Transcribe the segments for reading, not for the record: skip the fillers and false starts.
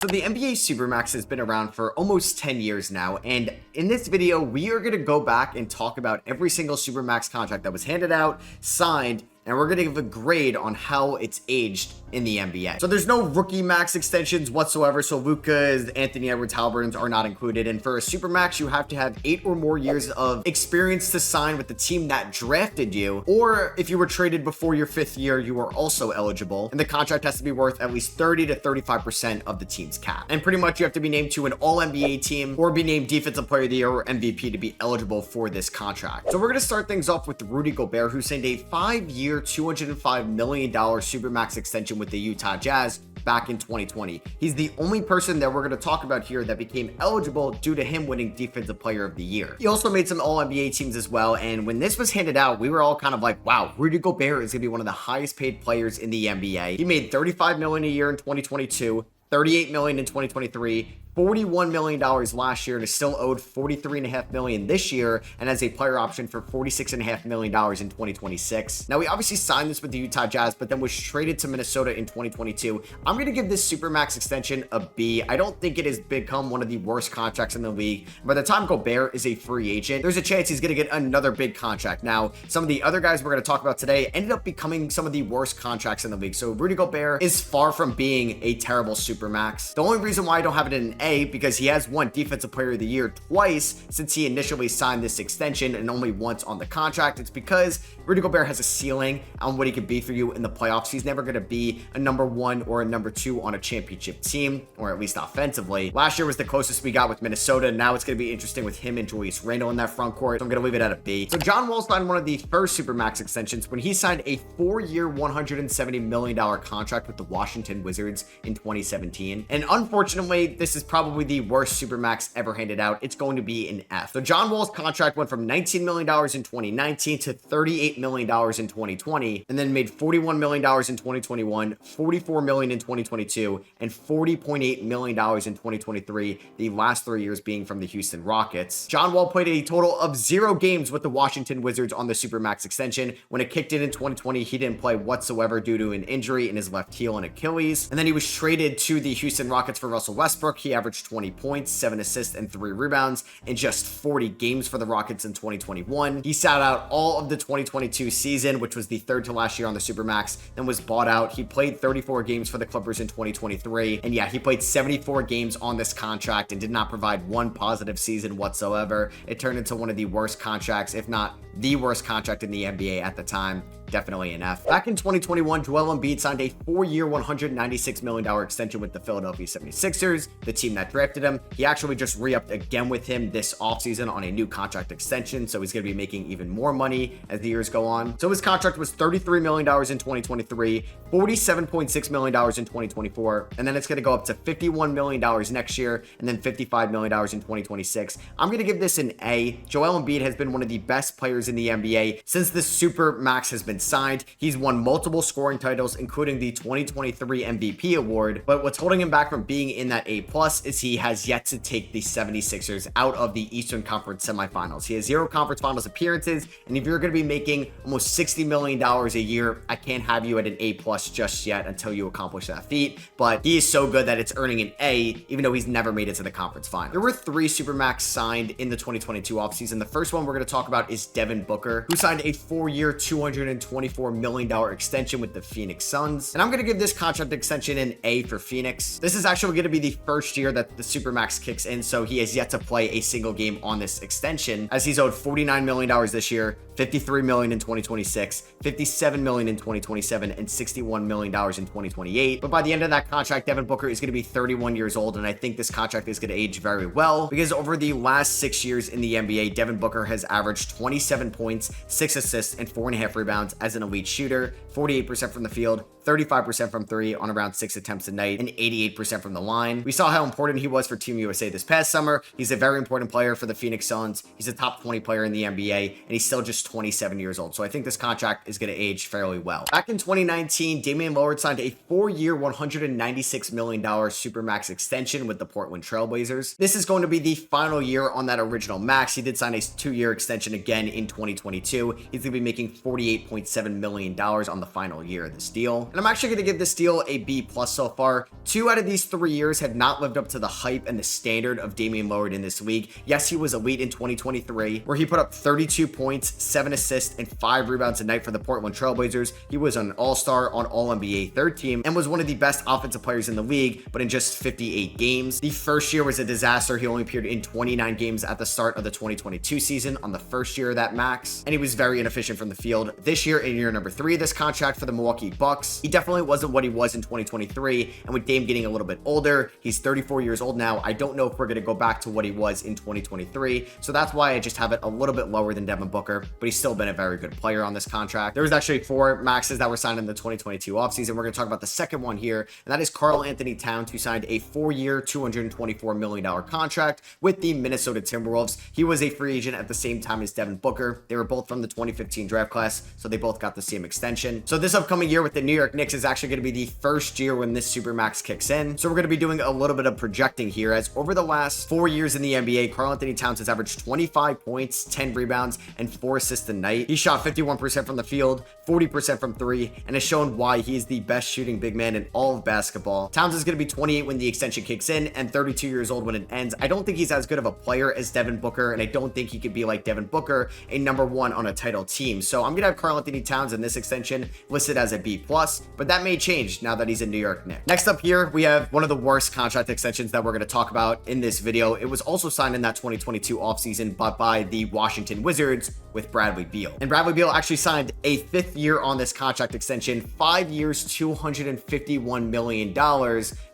So the NBA Supermax has been around for almost 10 years now, and in this video, we are going to go back and talk about every single Supermax contract that was handed out, signed, and we're going to give a grade on how it's aged in the NBA. So there's no rookie max extensions whatsoever, so Luka's, Anthony Edwards, Halliburton's are not included, and for a Supermax, you have to have 8 or more years of experience to sign with the team that drafted you, or if you were traded before your 5th year, you are also eligible, and the contract has to be worth at least 30 to 35% of the team's cap. And pretty much you have to be named to an All-NBA team or be named Defensive Player of the Year or MVP to be eligible for this contract. So we're going to start things off with Rudy Gobert, who signed a 5-year, $205 million Supermax extension with the Utah Jazz back in 2020. He's the only person that we're going to talk about here that became eligible due to him winning Defensive Player of the Year. He also made some All-NBA teams as well, and when this was handed out, we were all kind of like, wow, Rudy Gobert is going to be one of the highest paid players in the NBA. He made $35 million a year in 2022, $38 million in 2023, $41 million last year, and is still owed $43.5 million this year, and has a player option for $46.5 million in 2026. Now, we obviously signed this with the Utah Jazz, but then was traded to Minnesota in 2022. I'm going to give this Supermax extension a B. I don't think it has become one of the worst contracts in the league. By the time Gobert is a free agent, there's a chance he's going to get another big contract. Now, some of the other guys we're going to talk about today ended up becoming some of the worst contracts in the league. So Rudy Gobert is far from being a terrible Supermax. The only reason why I don't have it in A, because he has won Defensive Player of the Year twice since he initially signed this extension and only once on the contract. It's because Rudy Gobert has a ceiling on what he could be for you in the playoffs. He's never going to be a number 1 or a number 2 on a championship team, or at least offensively. Last year was the closest we got with Minnesota. Now it's going to be interesting with him and Julius Randle in that front court. So I'm going to leave it at a B. So John Wall signed one of the first Supermax extensions when he signed a 4-year, $170 million contract with the Washington Wizards in 2017. And unfortunately, this is probably the worst Supermax ever handed out. It's going to be an F. So John Wall's contract went from $19 million in 2019 to $38 million in 2020, and then made $41 million in 2021, $44 million in 2022, and $40.8 million in 2023, the last 3 years being from the Houston Rockets. John Wall played a total of 0 games with the Washington Wizards on the Supermax extension. When it kicked in 2020, he didn't play whatsoever due to an injury in his left heel and Achilles. And then he was traded to the Houston Rockets for Russell Westbrook. He averaged 20 points, 7 assists, and 3 rebounds in just 40 games for the Rockets in 2021. He sat out all of the 2022 season, which was the 3rd to last year on the Supermax, then was bought out. He played 34 games for the Clippers in 2023, and yeah, he played 74 games on this contract and did not provide one positive season whatsoever. It turned into one of the worst contracts, if not the worst contract in the NBA at the time. Definitely an F. Back in 2021, Joel Embiid signed a 4-year, $196 million extension with the Philadelphia 76ers, the team that drafted him. He actually just re-upped again with him this offseason on a new contract extension, so he's going to be making even more money as the years go on. So his contract was $33 million in 2023, $47.6 million in 2024, and then it's going to go up to $51 million next year, and then $55 million in 2026. I'm going to give this an A. Joel Embiid has been one of the best players in the NBA since the Supermax has been signed. He's won multiple scoring titles, including the 2023 MVP award, but what's holding him back from being in that A+ is he has yet to take the 76ers out of the Eastern Conference semifinals. He has 0 conference finals appearances, and if you're going to be making almost $60 million a year, I can't have you at an A+ just yet until you accomplish that feat, but he is so good that it's earning an A, even though he's never made it to the conference final. There were 3 Supermax signed in the 2022 offseason. The first one we're going to talk about is Devin Booker, who signed a 4-year, $224 million extension with the Phoenix Suns. And I'm going to give this contract extension an A for Phoenix. This is actually going to be the first year that the Supermax kicks in, so he has yet to play a single game on this extension, as he's owed $49 million this year, $53 million in 2026, $57 million in 2027, and $61 million in 2028. But by the end of that contract, Devin Booker is going to be 31 years old, and I think this contract is going to age very well, because over the last 6 years in the NBA, Devin Booker has averaged 27 points, 6 assists, and 4.5 rebounds as an elite shooter, 48% from the field, 35% from 3 on around 6 attempts a night, and 88% from the line. We saw how important he was for Team USA this past summer. He's a very important player for the Phoenix Suns. He's a top 20 player in the NBA, and he's still just 27 years old. So I think this contract is going to age fairly well. Back in 2019, Damian Lillard signed a 4-year, $196 million supermax extension with the Portland Trail Blazers. This is going to be the final year on that original max. He did sign a 2-year extension again in 2022. He's going to be making $48.7 million on the final year of this deal. And I'm actually going to give this deal a B+ so far. 2 out of these 3 years have not lived up to the hype and the standard of Damian Lillard in this league. Yes, he was elite in 2023, where he put up 32 points, 7 assists, and 5 rebounds a night for the Portland Trail Blazers. He was an all-star on All-NBA third team and was one of the best offensive players in the league, but in just 58 games. The first year was a disaster. He only appeared in 29 games at the start of the 2022 season on the first year of that max, and he was very inefficient from the field. This year, in year number 3 of this contract for the Milwaukee Bucks, he definitely wasn't what he was in 2023, and with Dame getting a little bit older, he's 34 years old now. I don't know if we're going to go back to what he was in 2023, so that's why I just have it a little bit lower than Devin Booker, but he's still been a very good player on this contract. There was actually 4 maxes that were signed in the 2022 offseason. We're going to talk about the second one here, and that is Karl-Anthony Towns, who signed a 4-year, $224 million contract with the Minnesota Timberwolves. He was a free agent at the same time as Devin Booker. They were both from the 2015 draft class, so they both got the same extension. So this upcoming year with the New York Knicks is actually going to be the first year when this supermax kicks in. So we're going to be doing a little bit of projecting here, as over the last 4 years in the NBA, Karl-Anthony Towns has averaged 25 points, 10 rebounds, and 4 assists a night. He shot 51% from the field, 40% from 3, and has shown why he is the best shooting big man in all of basketball. Towns is going to be 28 when the extension kicks in and 32 years old when it ends. I don't think he's as good of a player as Devin Booker, and I don't think he could be like Devin Booker, a number 1 on a title team. So I'm going to have Karl-Anthony Towns in this extension listed as a B+, but that may change now that he's a New York Knicks. Next up here, we have one of the worst contract extensions that we're going to talk about in this video. It was also signed in that 2022 offseason, but by the Washington Wizards with Bradley Beal. And Bradley Beal actually signed a 5th year on this contract extension, 5 years, $251 million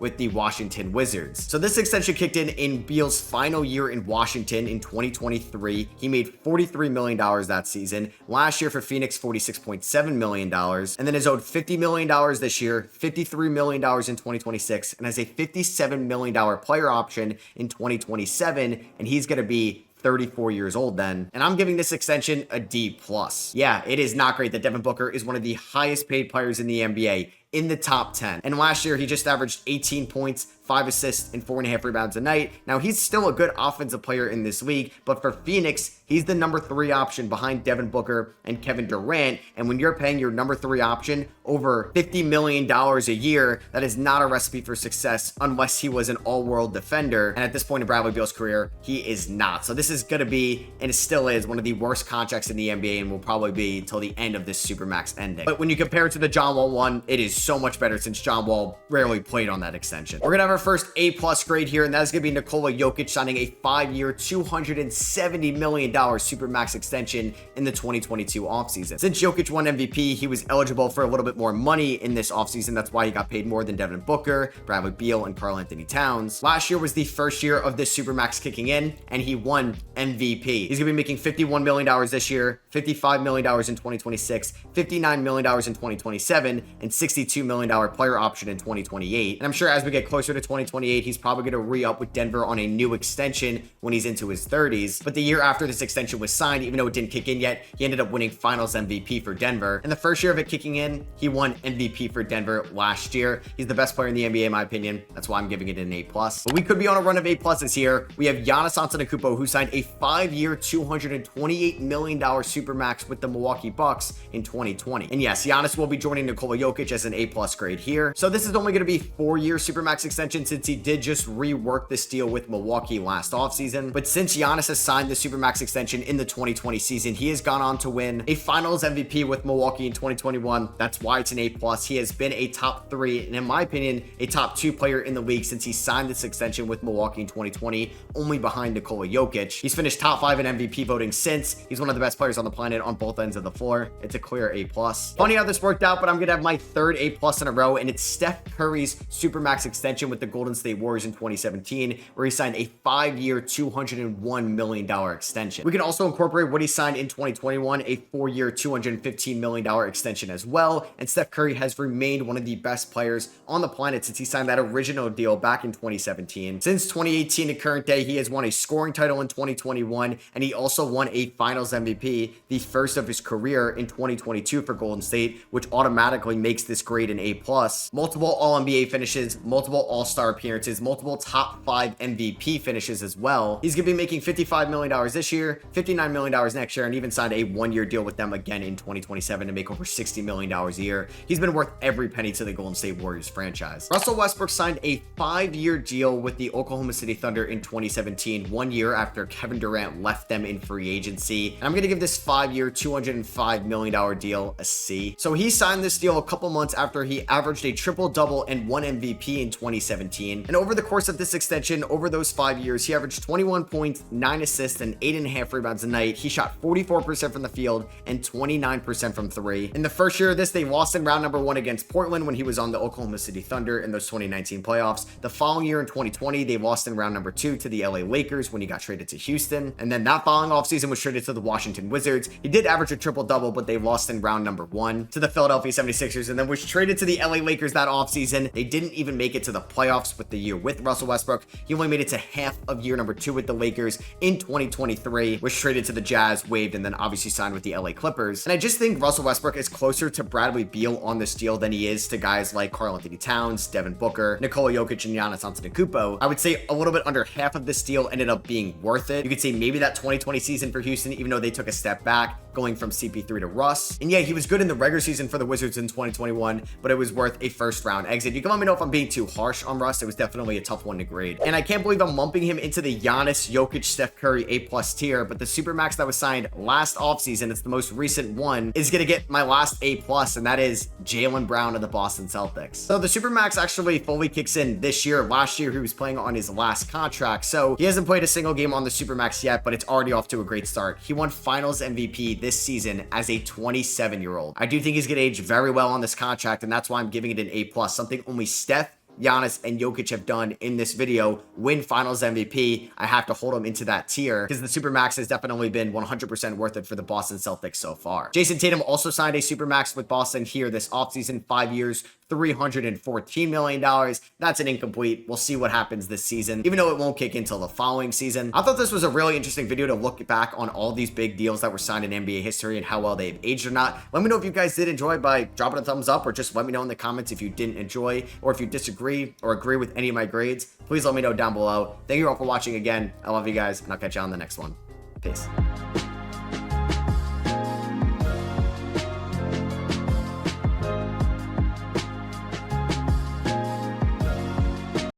with the Washington Wizards. So this extension kicked in Beal's final year in Washington in 2023. He made $43 million that season. Last year for Phoenix, $46.7 million, and then is owed $50 million this year, $53 million in 2026, and has a $57 million player option in 2027, and he's going to be 34 years old then. And I'm giving this extension a D+. Yeah, it is not great that Devin Booker is one of the highest paid players in the NBA, in the top 10. And last year, he just averaged 18 points, 5 assists, and 4.5 rebounds a night. Now, he's still a good offensive player in this league, but for Phoenix, he's the number 3 option behind Devin Booker and Kevin Durant. And when you're paying your number 3 option over $50 million a year, that is not a recipe for success unless he was an all-world defender. And at this point in Bradley Beal's career, he is not. So this is going to be, and it still is, one of the worst contracts in the NBA, and will probably be till the end of this supermax ending. But when you compare it to the John Wall one, it is so much better, since John Wall rarely played on that extension. We're going to have our first A+ grade here, and that is going to be Nikola Jokic signing a 5-year, $270 million supermax extension in the 2022 offseason. Since Jokic won MVP, he was eligible for a little bit more money in this offseason. That's why he got paid more than Devin Booker, Bradley Beal, and Karl-Anthony Towns. Last year was the first year of this supermax kicking in, and he won MVP. He's going to be making $51 million this year, $55 million in 2026, $59 million in 2027, and $62 million player option in 2028. And I'm sure as we get closer to 2028, he's probably going to re-up with Denver on a new extension when he's into his 30s. But the year after this extension was signed, even though it didn't kick in yet, he ended up winning Finals MVP for Denver. And the first year of it kicking in, he won MVP for Denver last year. He's the best player in the NBA, in my opinion. That's why I'm giving it an A+. But we could be on a run of A+s here. We have Giannis Antetokounmpo, who signed a 5-year, $228 million supermax with the Milwaukee Bucks in 2020. And yes, Giannis will be joining Nikola Jokic as an A+ grade here. So this is only going to be 4-year supermax extension, since he did just rework this deal with Milwaukee last offseason. But since Giannis has signed the supermax extension in the 2020 season, he has gone on to win a Finals MVP with Milwaukee in 2021. That's why it's an A+. He has been a top 3, and in my opinion, a top 2 player in the league since he signed this extension with Milwaukee in 2020, only behind Nikola Jokic. He's finished top 5 in MVP voting since. He's one of the best players on the planet on both ends of the floor. It's a clear A+. Funny how this worked out, but I'm going to have my 3rd A+ in a row, and it's Steph Curry's supermax extension with the the Golden State Warriors in 2017, where he signed a 5-year, $201 million extension. We can also incorporate what he signed in 2021, a 4-year, $215 million extension as well. And Steph Curry has remained one of the best players on the planet since he signed that original deal back in 2017. Since 2018 to current day, he has won a scoring title in 2021, and he also won a Finals MVP, the first of his career in 2022 for Golden State, which automatically makes this grade an A+. Multiple All-NBA finishes, multiple All-Star appearances, multiple top 5 MVP finishes as well. He's going to be making $55 million this year, $59 million next year, and even signed a 1-year deal with them again in 2027 to make over $60 million a year. He's been worth every penny to the Golden State Warriors franchise. Russell Westbrook signed a 5-year deal with the Oklahoma City Thunder in 2017, 1 year after Kevin Durant left them in free agency. And I'm going to give this 5-year, $205 million deal a C. So he signed this deal a couple months after he averaged a triple-double and won MVP in 2017. And over the course of this extension, over those 5 years, he averaged 21 points, 9 assists, and 8.5 rebounds a night. He shot 44% from the field and 29% from 3. In the first year of this, they lost in round number 1 against Portland when he was on the Oklahoma City Thunder in those 2019 playoffs. The following year in 2020, they lost in round number 2 to the LA Lakers when he got traded to Houston. And then that following offseason was traded to the Washington Wizards. He did average a triple-double, but they lost in round number 1 to the Philadelphia 76ers, and then was traded to the LA Lakers that offseason. They didn't even make it to the playoffs with the year with Russell Westbrook. He only made it to half of year number 2 with the Lakers in 2023, was traded to the Jazz, waived, and then obviously signed with the LA Clippers. And I just think Russell Westbrook is closer to Bradley Beal on this deal than he is to guys like Karl-Anthony Towns, Devin Booker, Nikola Jokic, and Giannis Antetokounmpo. I would say a little bit under half of this deal ended up being worth it. You could say maybe that 2020 season for Houston, even though they took a step back, going from CP3 to Russ. And yeah, he was good in the regular season for the Wizards in 2021, but it was worth a first-round exit. You can let me know if I'm being too harsh on Russ. It was definitely a tough one to grade. And I can't believe I'm lumping him into the Giannis, Jokic, Steph Curry A+ tier, but the Supermax that was signed last offseason, it's the most recent one, is going to get my last A+, and that is Jaylen Brown of the Boston Celtics. So the Supermax actually fully kicks in this year. Last year, he was playing on his last contract, so he hasn't played a single game on the Supermax yet, but it's already off to a great start. He won Finals MVP this season as a 27-year-old. I do think he's going to age very well on this contract, and that's why I'm giving it an A+, something only Steph, Giannis, and Jokic have done in this video. Win Finals MVP. I have to hold him into that tier because the Supermax has definitely been 100% worth it for the Boston Celtics so far. Jason Tatum also signed a Supermax with Boston here this offseason, 5 years, $314 million. That's an incomplete. We'll see what happens this season, even though it won't kick until the following season. I thought this was a really interesting video to look back on all these big deals that were signed in NBA history and how well they've aged or not. Let me know if you guys did enjoy by dropping a thumbs up, or just let me know in the comments if you didn't enjoy, or if you disagree or agree with any of my grades. Please let me know down below. Thank you all for watching again. I love you guys, and I'll catch you on the next one. Peace.